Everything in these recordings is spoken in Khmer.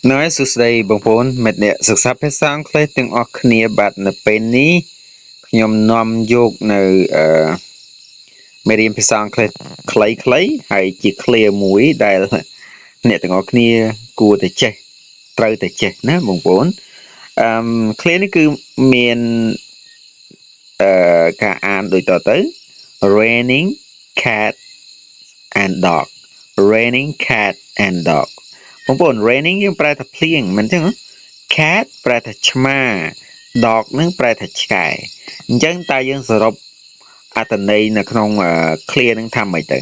nói sụt đây bông phôn mệt nèศึกษาภาษาอังกฤษទាំងអស់គ្នាបាទនៅពេលនេះខ្ញុំនាំយកនៅមេរៀនភាសាអង់គ្លេសខ្លីៗហើយជា clear មួយដែលអ្នកទាំងអស់គ្នាគួរតែចេះត្រូវតែចេះណាបងប្អូនclear នេះគឺមានការអានដូចតទៅ raining cat and dog raining cat and dog បងប្អូន raining យើងប្រែថាភ្លៀងមិនអញ្ចឹង cat ប្រែថាឆ្មា dog នឹងប្រែថាឆ្កែអញ្ចឹងតើយើងសរុបអត្ថន័យនៅក្នុង clear នឹងថាម៉េចទៅ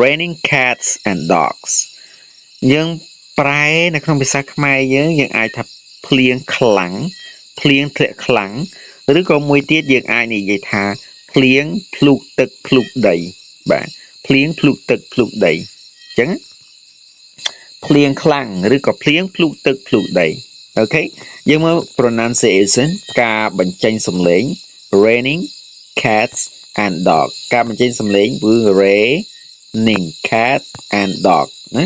raining cats and dogs យើងប្រែនៅក្នុងភាសាខ្មែរយើងអាចថាភ្លៀងខ្លាំងភ្លៀងធ្លាក់ខ្លាំងឬក៏មួយទៀតយើងអាចនិយាយថាភ្លៀងភ្លុកទឹកភ្លុកដីបាទភ្លៀងភ្លុកទឹកភ្លុកដីអញ្ចឹងភ្លៀងខ្លាំងឬក៏ភ្លៀងភ្លុកទឹកភ្លុកដីអូខេយើងមើល pronunciation ការបញ្ចេញសំឡេង raining cats and dog ការបញ្ចេញសំឡេងគឺ raining cat and dog ណា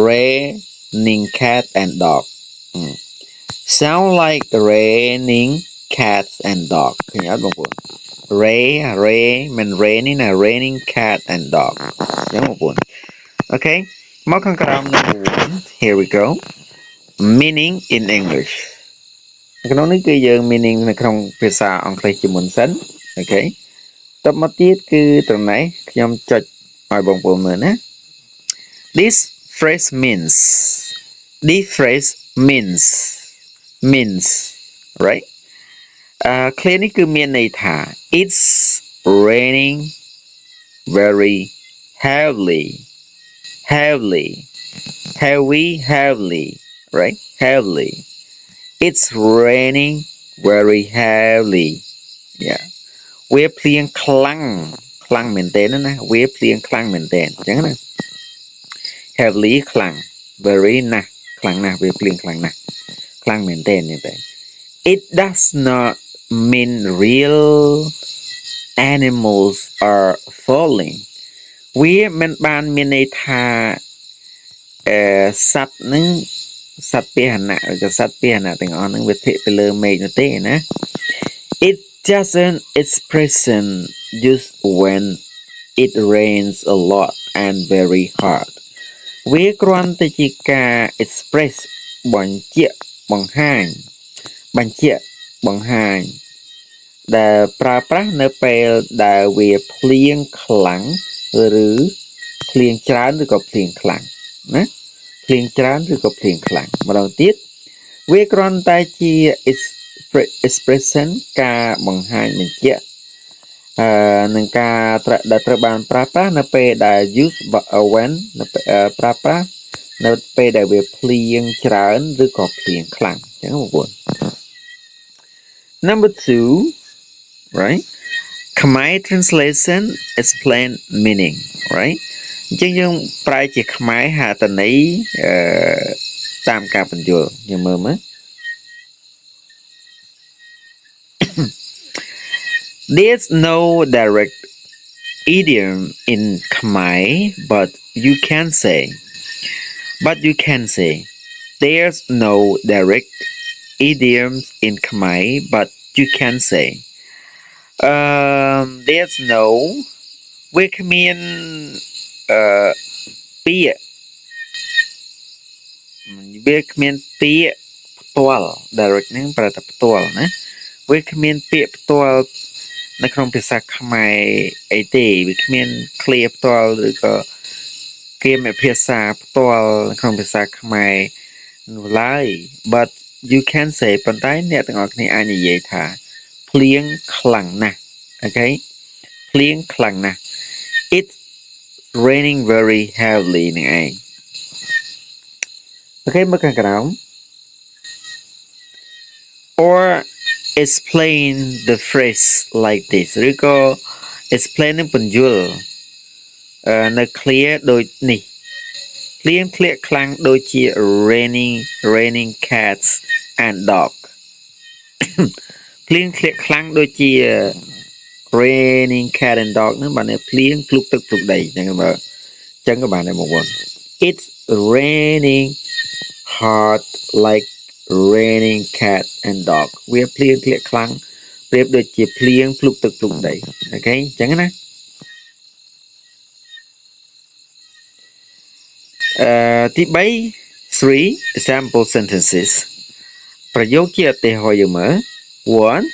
raining cat and dog sound like raining cats and dog ឃើញអត់បងប្អូន មិន raining ណា raining cat and dog អញ្ចឹងបងប្អូនអូខេមកខាងក្រោម number 1 here we go meaning in English ក្នុងនេះគឺយើង meaning នៅក្នុងភាសាអង់គ្លេសជាមុនសិនអូខេតបមកទៀតគឺត្រង់នេះខ្ញុំចុចឲ្យបងប្អូនមើលណា this phrase means means right clear នេះគឺមានន័យថា it's raining very heavily right heavily it's raining very heavily yeah វាភ្លៀងខ្លាំងមែនទែនណាវាភ្លៀងខ្លាំងមែនទែនអញ្ចឹងណា heavily ខ្លាំង very ណាស់ខ្លាំងណាស់វាភ្លៀងខ្លាំងណាស់ខ្លាំងមែនទែននេះតែ it does not mean real animals are falling វាមិនបានមានន័យថាសត្វនឹងសត្វពាហនៈឬក៏សត្វពាហនៈទាំងអស់ហ្នឹងវាភាគទៅលើមេឃនោះទេណា it just an expression used when it rains a lot and very hard វាគ្រាន់តែជាការ express បញ្ជាក់បង្ហាញដែលប្រើប្រាស់នៅពេលដែលវាភ្លៀងខ្លាំងឬភ្លៀងច្រើនឬក៏ភ្លៀងខ្លាំងណាភ្លៀងច្រើនឬក៏ភ្លៀងខ្លាំងម្ដងទៀតវាគ្រាន់តែជា expression ការបង្ហាញបញ្ជាក់នឹងការដែលត្រូវបានប្រើប្រាស់នៅពេលដែល use when ប្រើប្រាស់នៅពេលដែលវាភ្លៀងច្រើនឬក៏ភ្លៀងខ្លាំងអញ្ចឹងបងប្អូន number 2 right Khmer translation explain meaning right អញ្ចឹងយើងប្រែជាខ្មែរហៅអត្ថន័យតាមការបញ្យល់យើងមើលមើល There's no direct idiom in Khmer but you can say there's no direct idiom in Khmer but you can say there's no វាគ្មានពាក្យវាគ្មានពាក្យផ្ទាល់ direct ហ្នឹងប្រែថាផ្ទាល់ណាវាគ្មានពាក្យផ្ទាល់នៅក្នុងភាសាខ្មែរអីទេវាគ្មាន clear ផ្ទាល់ឬក៏គេមានភាសាផ្ទាល់ក្នុងភាសាខ្មែរនោះឡើយ but you can say ប៉ុន្តែអ្នកទាំងអស់គ្នាអាចនិយាយថាភ្លៀងខ្លាំងណាស់អូខេភ្លៀងខ្លាំងណាស់ it's raining very heavily នឹងឯងអូខេមើលខាងក្រោម or explain the phrase like this ឬក៏ explain នឹងបញ្យល់នៅ clear ដូចនេះភ្លៀងធ្លាក់ខ្លាំងដូចជា raining cats and dog ភ្លៀងធ្លាក់ខ្លាំងដូចជា raining cat and dog ហ្នឹងបានភ្លៀងភ្លុកទឹកភ្លុកដីអញ្ចឹងមើលអញ្ចឹងក៏បានដែរបងប្អូន it's raining hard like raining cat and dog វាភ្លៀងធ្លាក់ខ្លាំងប្រៀបដូចជាភ្លៀងភ្លុកទឹកភ្លុកដីអូខេអញ្ចឹងណាទី3 three sample sentences ប្រយោគជាឧទាហរណ៍យើងមើល one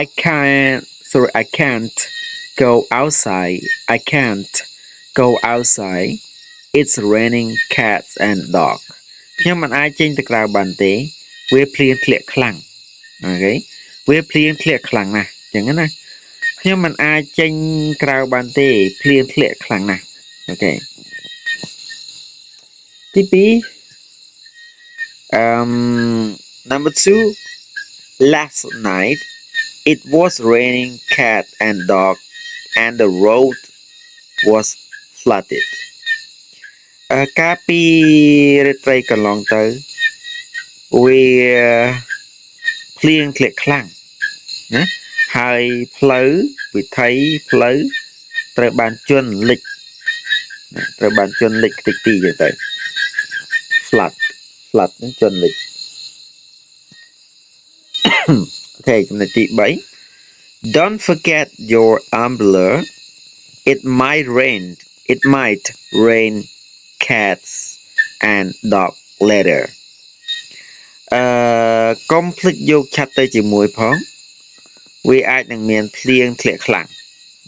I can't go outside I can't go outside it's raining cats and dog ខ្ញុំមិនអាចចេញទៅក្រៅបានទេវាភ្លៀងធ្លាក់ខ្លាំងអូខេវាភ្លៀងធ្លាក់ខ្លាំងណាស់អញ្ចឹងណាខ្ញុំមិនអាចចេញក្រៅបានទេភ្លៀងធ្លាក់ខ្លាំងណាស់អូខេទី2 number 2 last night it was raining cat and dog and the road was flooded កាលពីរាត្រីកន្លងទៅវាភ្លៀងធ្លាក់ខ្លាំងណាហើយផ្លូវវិថីផ្លូវត្រូវបានជន់លិចតិចទីចឹងទៅ flood នឹងជន់លិចអូខេចំណុចទី3 don't forget your umbrella it might rain cats and dog later កុំភ្លេចយកឆ័ត្រទៅជាមួយផងវាអាចនឹងមានភ្លៀងធ្លាក់ខ្លាំង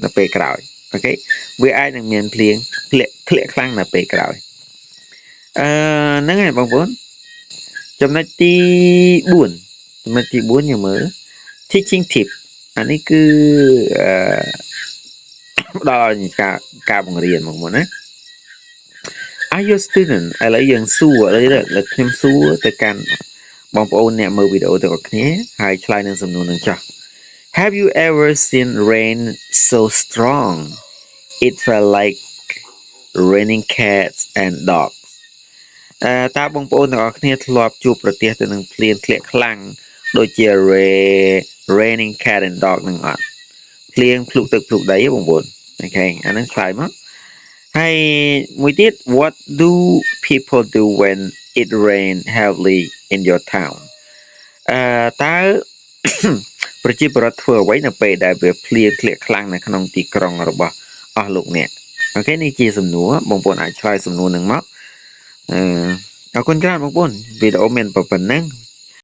នៅពេលក្រោយអូខេវាអាចនឹងមានភ្លៀងធ្លាក់ខ្លាំងនៅពេលក្រោយហ្នឹងហើយបងប្អូនចំណុចទី4យើងមើល teaching tip អានេះគឺផ្ដល់ការបង្រៀនមកមុនណា Are you student ឥឡូវយើងសួរខ្ញុំសួរទៅកាន់បងប្អូនអ្នកមើលវីដេអូទាំងអស់គ្នាហើយឆ្លើយនឹងសំណួរនឹងចោះ Have you ever seen rain so strong it felt like raining cats and dogs តើបងប្អូនទាំងអស់គ្នាធ្លាប់ជួបប្រទះទៅនឹងភ្លៀងធ្លាក់ខ្លាំងដូចជា raining cat and dog នឹងអត់ភ្លៀងភ្លុកទឹកភ្លុកដីបងប្អូនអូខេអានឹងឆ្លើយមកហើយមួយទៀត What do people do when it rain heavily in your town តើប្រជាពលរដ្ឋធ្វើអ្វីនៅពេលដែលវាភ្លៀងធ្លាក់ខ្លាំងនៅក្នុងទីក្រុងរបស់អស់លោកអ្នកអូខេនេះជាសំណួរបងប្អូនអាចឆ្លើយសំណួរនឹងមកអរគុណច្រើនបងប្អូនវីដេអូមានប៉ុណ្ណឹង